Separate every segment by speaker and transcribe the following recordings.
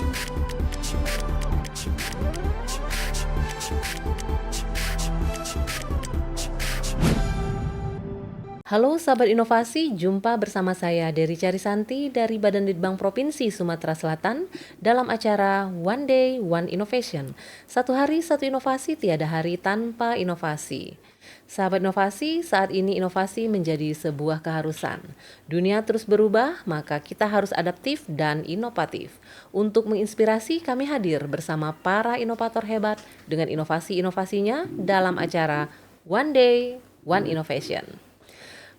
Speaker 1: Halo sahabat inovasi, jumpa bersama saya Dery Carisanti dari Badan Litbang Provinsi Sumatera Selatan dalam acara One Day One Innovation. Satu hari satu inovasi, tiada hari tanpa inovasi. Sahabat inovasi, saat ini inovasi menjadi sebuah keharusan. Dunia terus berubah, maka kita harus adaptif dan inovatif. Untuk menginspirasi, kami hadir bersama para inovator hebat dengan inovasi-inovasinya dalam acara One Day One Innovation.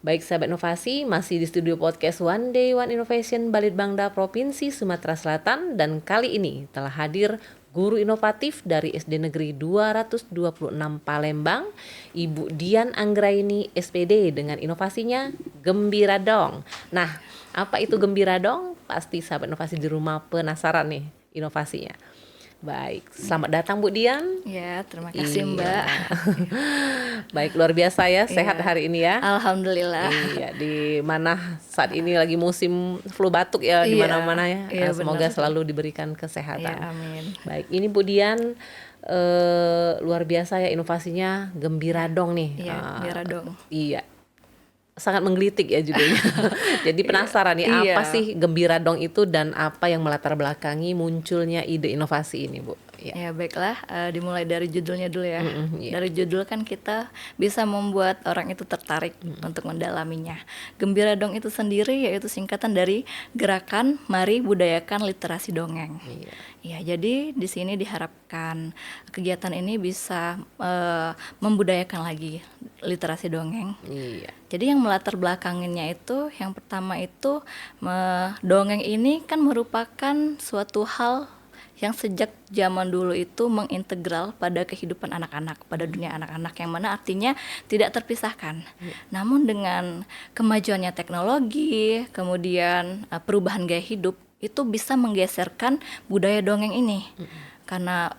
Speaker 1: Baik sahabat inovasi, masih di studio podcast One Day One Innovation Balitbangda Provinsi Sumatera Selatan, dan kali ini telah hadir guru inovatif dari SD Negeri 226 Palembang, Ibu Dian Anggraini SPD dengan inovasinya Gembira Dong. Nah, apa itu Gembira Dong? Pasti sahabat inovasi di rumah penasaran nih inovasinya. Baik, selamat datang Bu Dian.
Speaker 2: Ya, terima kasih Mbak.
Speaker 1: Baik, luar biasa ya, sehat hari ini ya.
Speaker 2: Alhamdulillah.
Speaker 1: Iya, di mana saat ini lagi musim flu batuk ya, di mana-mana ya. Semoga
Speaker 2: benar.
Speaker 1: selalu diberikan kesehatan.
Speaker 2: Ya, amin.
Speaker 1: Baik, ini Bu Dian luar biasa ya inovasinya Gembira Dong nih.
Speaker 2: Iya, Gembira Dong.
Speaker 1: Iya. Sangat menggelitik ya judulnya. Jadi penasaran nih apa sih Gembira Dong itu dan apa yang melatar belakangi munculnya ide inovasi ini, Bu?
Speaker 2: Ya baiklah, dimulai dari judulnya dulu ya. Dari judul kan kita bisa membuat orang itu tertarik untuk mendalaminya. Gembira Dong itu sendiri yaitu singkatan dari Gerakan Mari Budayakan Literasi Dongeng. Ya, jadi di sini diharapkan kegiatan ini bisa membudayakan lagi literasi dongeng. Jadi yang melatar belakanginya itu, yang pertama itu dongeng ini kan merupakan suatu hal yang sejak zaman dulu itu mengintegral pada kehidupan anak-anak, pada dunia anak-anak, yang mana artinya tidak terpisahkan. Namun dengan kemajuannya teknologi, kemudian perubahan gaya hidup, itu bisa menggeserkan budaya dongeng ini karena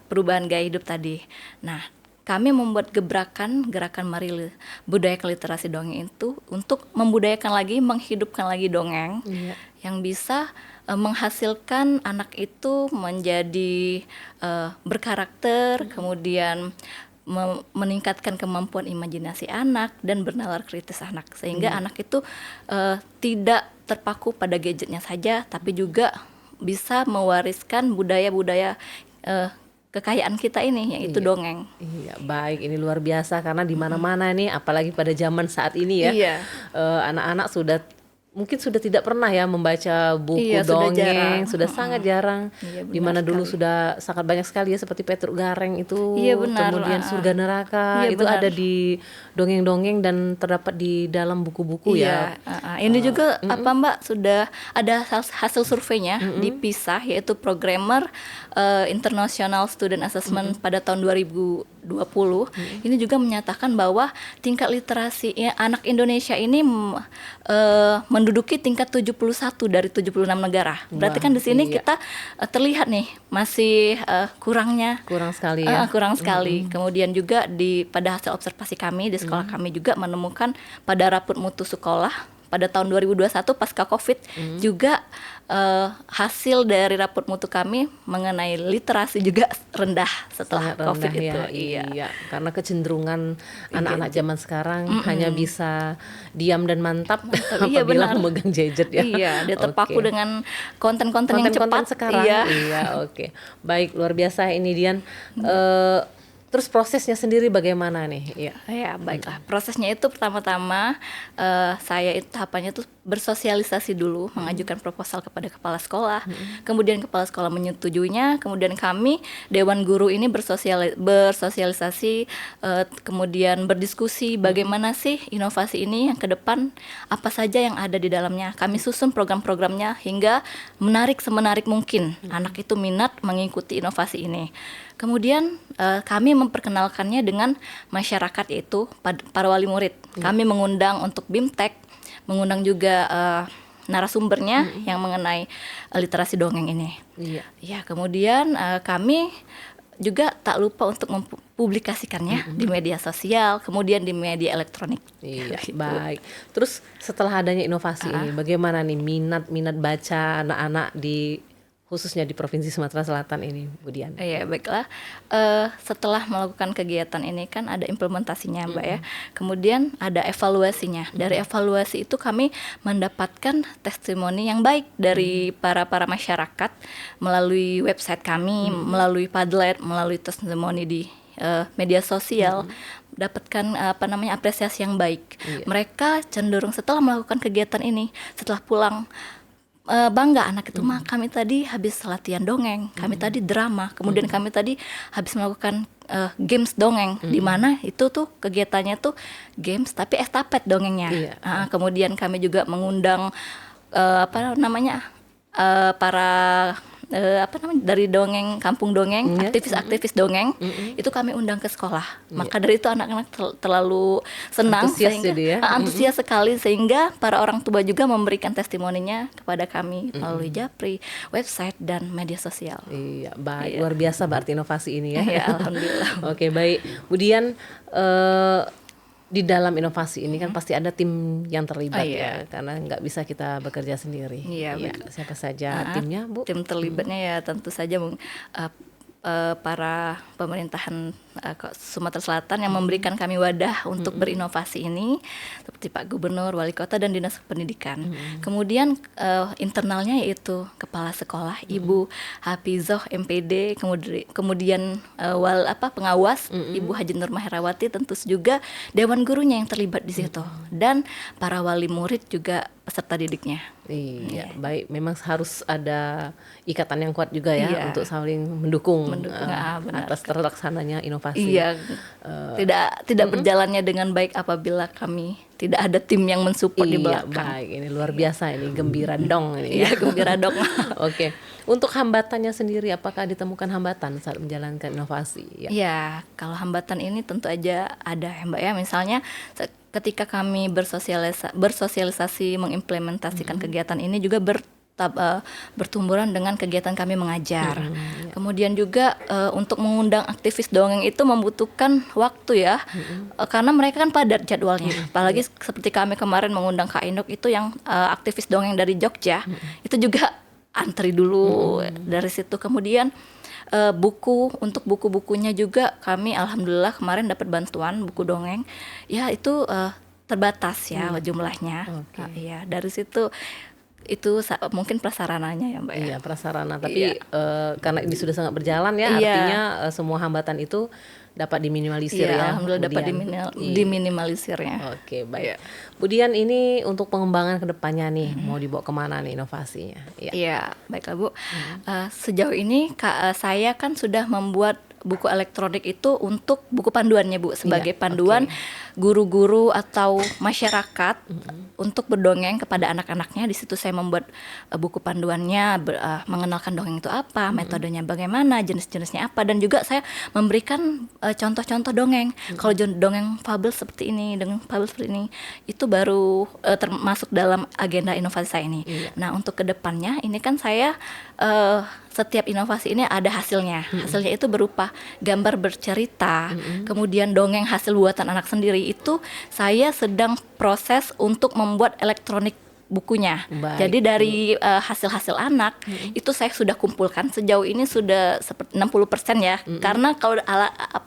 Speaker 2: perubahan gaya hidup tadi. Nah, kami membuat gerakan Mari Budayakan Literasi Dongeng itu untuk membudayakan lagi, menghidupkan lagi dongeng yang bisa menghasilkan anak itu menjadi berkarakter, kemudian meningkatkan kemampuan imajinasi anak dan bernalar kritis anak, sehingga anak itu tidak terpaku pada gadgetnya saja, tapi juga bisa mewariskan budaya-budaya kekayaan kita ini, yaitu dongeng.
Speaker 1: Iya, baik, ini luar biasa karena di mana-mana nih, apalagi pada zaman saat ini ya, anak-anak mungkin sudah tidak pernah ya membaca buku dongeng, sudah sangat jarang. Di mana dulu sudah sangat banyak sekali ya, seperti Petruk Gareng itu, kemudian Surga Neraka itu ada di dongeng-dongeng dan terdapat di dalam buku-buku ya.
Speaker 2: Ini juga Mbak, sudah ada hasil surveinya di PISA, yaitu Programmer International Student Assessment pada tahun 2020. Ini juga menyatakan bahwa tingkat literasi anak Indonesia ini menduduki tingkat 71 dari 76 negara. Berarti kan di sini kita terlihat nih masih kurang
Speaker 1: sekali ya.
Speaker 2: Kurang sekali. Kemudian juga pada hasil observasi kami di sekolah kami juga menemukan pada raport mutu sekolah pada tahun 2021 pasca Covid juga hasil dari raport mutu kami mengenai literasi juga rendah setelah Covid itu.
Speaker 1: Iya, karena kecenderungan anak-anak zaman sekarang hanya bisa diam dan mantap apabila memegang gadget ya.
Speaker 2: Iya, dia terpaku dengan konten-konten yang cepat
Speaker 1: sekarang. Iya, oke. Baik, luar biasa ini Dian. Terus prosesnya sendiri bagaimana nih?
Speaker 2: Ya, baiklah. Prosesnya itu pertama-tama saya itu tahapannya itu bersosialisasi dulu, mengajukan proposal kepada kepala sekolah. Kemudian kepala sekolah menyetujuinya, kemudian kami Dewan Guru ini bersosialisasi, kemudian berdiskusi bagaimana sih inovasi ini yang ke depan, apa saja yang ada di dalamnya. Kami susun program-programnya hingga semenarik mungkin anak itu minat mengikuti inovasi ini. Kemudian kami memperkenalkannya dengan masyarakat, yaitu para wali murid. Kami mengundang untuk BIMTEK, mengundang juga narasumbernya yang mengenai literasi dongeng ini. Ya, kemudian kami juga tak lupa untuk mempublikasikannya di media sosial, kemudian di media elektronik.
Speaker 1: Gitu. Baik. Terus setelah adanya inovasi ini, bagaimana nih minat baca anak-anak khususnya di Provinsi Sumatera Selatan ini, Bu Dian?
Speaker 2: Iya, baiklah. Setelah melakukan kegiatan ini kan ada implementasinya, Mbak ya. Kemudian ada evaluasinya. Dari evaluasi itu kami mendapatkan testimoni yang baik dari para masyarakat melalui website kami, melalui Padlet, melalui testimoni di media sosial. Dapatkan apresiasi yang baik. Mereka cenderung setelah melakukan kegiatan ini, setelah pulang bangga, anak itu mah kami tadi habis latihan dongeng, kami tadi drama, kemudian kami tadi habis melakukan games dongeng, di mana itu tuh kegiatannya tuh games tapi estafet dongengnya. Kemudian kami juga mengundang para dari dongeng, kampung dongeng, aktivis-aktivis dongeng, itu kami undang ke sekolah. Maka dari itu anak-anak terlalu senang, antusias sekali, sehingga para orang tua juga memberikan testimoninya kepada kami melalui Japri, website dan media sosial.
Speaker 1: Iya, baik, luar biasa berarti inovasi ini ya.
Speaker 2: Iya, alhamdulillah.
Speaker 1: Oke, baik. Kemudian di dalam inovasi ini kan pasti ada tim yang terlibat ya, karena nggak bisa kita bekerja sendiri.
Speaker 2: Iya,
Speaker 1: siapa saja timnya, Bu?
Speaker 2: Tim terlibatnya ya tentu saja para pemerintahan Sumatera Selatan yang memberikan kami wadah untuk berinovasi ini, seperti Pak Gubernur, Wali Kota, dan Dinas Pendidikan. Kemudian internalnya yaitu Kepala Sekolah, Ibu Hafizoh MPD, kemudian pengawas Ibu Haji Nur Maherawati, tentu juga Dewan Gurunya yang terlibat di situ, dan para wali murid juga peserta didiknya.
Speaker 1: Iya, baik. Memang harus ada ikatan yang kuat juga ya untuk saling mendukung atas terlaksananya inovasi.
Speaker 2: Iya, tidak berjalannya dengan baik apabila kami tidak ada tim yang mensupport di belakang.
Speaker 1: Baik, ini luar biasa, ini gembira dong ini.
Speaker 2: Iya, gembira dong.
Speaker 1: Oke. Untuk hambatannya sendiri, apakah ditemukan hambatan saat menjalankan inovasi?
Speaker 2: Ya, kalau hambatan ini tentu aja ada ya, Mbak ya. Misalnya ketika kami bersosialisasi mengimplementasikan kegiatan ini juga bertumburan dengan kegiatan kami mengajar. Kemudian juga untuk mengundang aktivis dongeng itu membutuhkan waktu ya, karena mereka kan padat jadwalnya. Apalagi seperti kami kemarin mengundang Kak Induk itu yang aktivis dongeng dari Jogja, itu juga antri dulu dari situ. Kemudian untuk buku-bukunya juga kami alhamdulillah kemarin dapat bantuan buku dongeng. Ya itu terbatas ya jumlahnya. Iya, dari situ itu mungkin prasarananya ya, Mbak.
Speaker 1: Iya, prasarana, tapi karena ini sudah sangat berjalan ya, artinya semua hambatan itu dapat diminimalisir ya.
Speaker 2: Alhamdulillah dapat diminimalisirnya.
Speaker 1: Oke, baik. Kemudian ini untuk pengembangan kedepannya nih, mau dibawa kemana nih inovasinya?
Speaker 2: Iya, baiklah Bu. Sejauh ini saya kan sudah membuat buku elektronik itu untuk buku panduannya Bu, sebagai panduan guru-guru atau masyarakat untuk berdongeng kepada anak-anaknya. Di situ saya membuat buku panduannya, mengenalkan dongeng itu apa, metodenya bagaimana, jenis-jenisnya apa, dan juga saya memberikan contoh-contoh dongeng. Kalau dongeng fabel seperti ini, dongeng fabel seperti ini, itu baru termasuk dalam agenda inovasi saya ini. Nah, untuk kedepannya ini kan saya setiap inovasi ini ada hasilnya. Hasilnya itu berupa gambar bercerita, kemudian dongeng hasil buatan anak sendiri. Itu saya sedang proses untuk membuat elektronik bukunya. Jadi dari hasil-hasil anak itu saya sudah kumpulkan. Sejauh ini sudah 60% ya. Karena kalau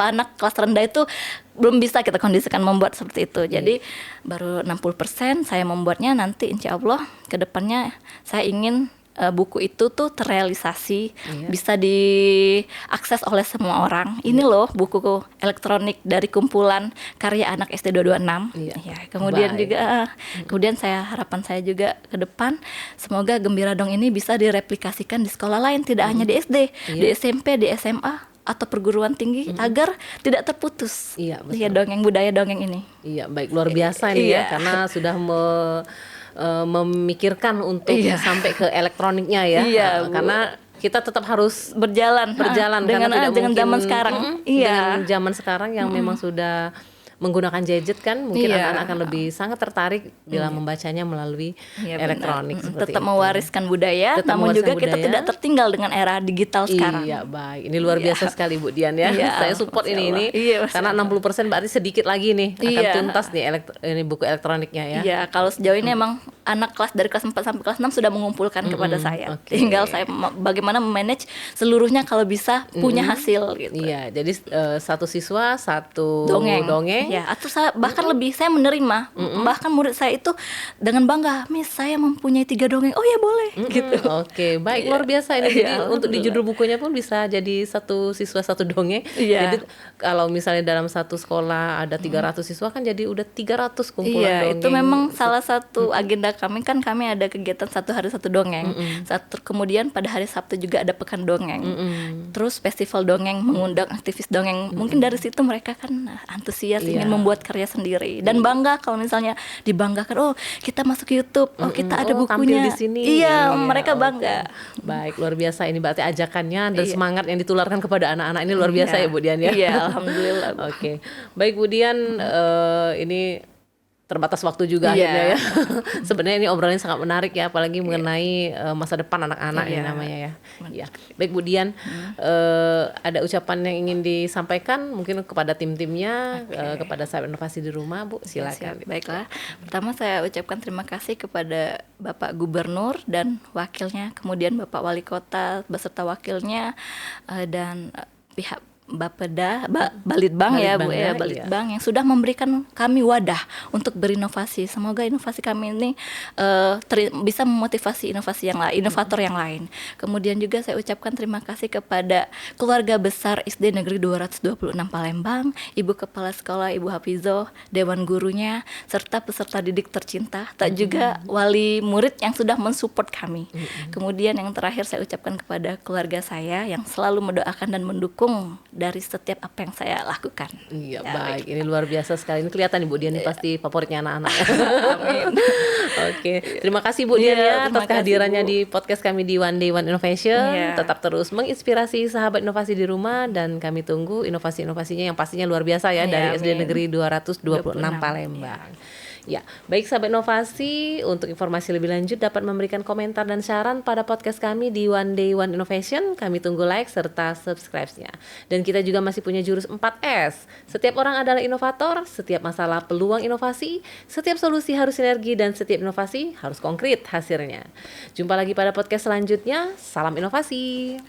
Speaker 2: anak kelas rendah itu belum bisa kita kondisikan membuat seperti itu. Jadi baru 60% saya membuatnya. Nanti insya Allah ke depannya saya ingin buku itu tuh terrealisasi, bisa diakses oleh semua orang. Ini loh buku elektronik dari kumpulan karya anak SD 226. Kemudian juga kemudian harapan saya juga ke depan semoga Gembira Dong ini bisa direplikasikan di sekolah lain, tidak hanya di SD, di SMP, di SMA atau perguruan tinggi, agar tidak terputus. Dongeng, budaya dongeng ini.
Speaker 1: Iya, baik, luar biasa ini ya, karena sudah memikirkan untuk sampai ke elektroniknya ya, karena kita tetap harus berjalan
Speaker 2: dengan zaman sekarang.
Speaker 1: Dengan zaman sekarang yang memang sudah menggunakan gadget kan, mungkin anak-anak akan lebih sangat tertarik bila membacanya melalui elektronik.
Speaker 2: Tetap mewariskan budaya, namun juga kita tidak tertinggal dengan era digital sekarang.
Speaker 1: Iya, baik. Ini luar biasa sekali Bu Dian ya. Saya support ini karena 60% berarti sedikit lagi nih akan tuntas nih ini buku elektroniknya ya.
Speaker 2: Iya, kalau sejauh ini emang anak kelas dari kelas 4 sampai kelas 6 sudah mengumpulkan kepada saya.
Speaker 1: Oke.
Speaker 2: Tinggal saya bagaimana manage seluruhnya kalau bisa punya hasil gitu.
Speaker 1: Iya, jadi satu siswa satu
Speaker 2: Dongeng.
Speaker 1: dongeng.
Speaker 2: Ya, atau bahkan lebih saya menerima. Bahkan murid saya itu dengan bangga, "Miss, saya mempunyai 3 dongeng." "Oh ya, boleh." Gitu.
Speaker 1: Oke, baik, luar biasa ini. Jadi untuk di judul bukunya pun bisa jadi satu siswa satu dongeng.
Speaker 2: Iya.
Speaker 1: Jadi kalau misalnya dalam satu sekolah ada 300 siswa kan jadi udah 300 kumpulan
Speaker 2: Iya,
Speaker 1: dongeng.
Speaker 2: itu memang salah satu agenda kami kan, kami ada kegiatan satu hari satu dongeng. Kemudian pada hari Sabtu juga ada pekan dongeng. Terus festival dongeng, mengundang aktivis dongeng. Mungkin dari situ mereka kan antusias ingin membuat karya sendiri dan bangga kalau misalnya dibanggakan, "Oh, kita masuk YouTube, oh kita ada bukunya."
Speaker 1: Tampil di sini.
Speaker 2: Iya, mereka bangga.
Speaker 1: Baik, luar biasa ini berarti ajakannya dan semangat yang ditularkan kepada anak-anak ini luar biasa ya Bu Dian ya.
Speaker 2: Iya, alhamdulillah.
Speaker 1: Oke, baik Bu Dian, ini terbatas waktu juga
Speaker 2: Iya.
Speaker 1: akhirnya ya. Sebenarnya ini obrolannya sangat menarik ya, apalagi mengenai masa depan anak-anak ini namanya ya. Iya. Baik Bu Dian, ada ucapan yang ingin disampaikan mungkin kepada tim-timnya, kepada sahabat inovasi di rumah, Bu, silakan.
Speaker 2: Siap. Baiklah. Pertama saya ucapkan terima kasih kepada Bapak Gubernur dan wakilnya, kemudian Bapak Wali Kota beserta wakilnya, dan pihak Bapeda, Balitbang ya Bu ya, Balitbang yang sudah memberikan kami wadah untuk berinovasi. Semoga inovasi kami ini bisa memotivasi inovasi yang lain, inovator yang lain. Kemudian juga saya ucapkan terima kasih kepada keluarga besar SD Negeri 226 Palembang, Ibu Kepala Sekolah Ibu Hafizoh, Dewan Gurunya, serta peserta didik tercinta, tak juga wali murid yang sudah mensupport kami. Kemudian yang terakhir saya ucapkan kepada keluarga saya yang selalu mendoakan dan mendukung dari setiap apa yang saya lakukan.
Speaker 1: Iya,
Speaker 2: Ya,
Speaker 1: baik. Ini luar biasa sekali. Ini kelihatan Ibu Dian ini pasti favoritnya anak-anak.
Speaker 2: Amin.
Speaker 1: Oke, terima kasih Bu Dian ya
Speaker 2: terima
Speaker 1: atas
Speaker 2: kasih,
Speaker 1: kehadirannya
Speaker 2: Bu.
Speaker 1: di podcast kami di One Day One Innovation.
Speaker 2: Iya.
Speaker 1: Tetap terus menginspirasi sahabat inovasi di rumah dan kami tunggu inovasi-inovasinya yang pastinya luar biasa ya dari SD
Speaker 2: amin.
Speaker 1: Negeri 226 Palembang. Ya, baik sahabat inovasi, untuk informasi lebih lanjut dapat memberikan komentar dan saran pada podcast kami di One Day One Innovation. Kami tunggu like serta subscribe-nya. Dan kita juga masih punya jurus 4S. Setiap orang adalah inovator, setiap masalah peluang inovasi, setiap solusi harus sinergi, dan setiap inovasi harus konkret hasilnya. Jumpa lagi pada podcast selanjutnya. Salam inovasi.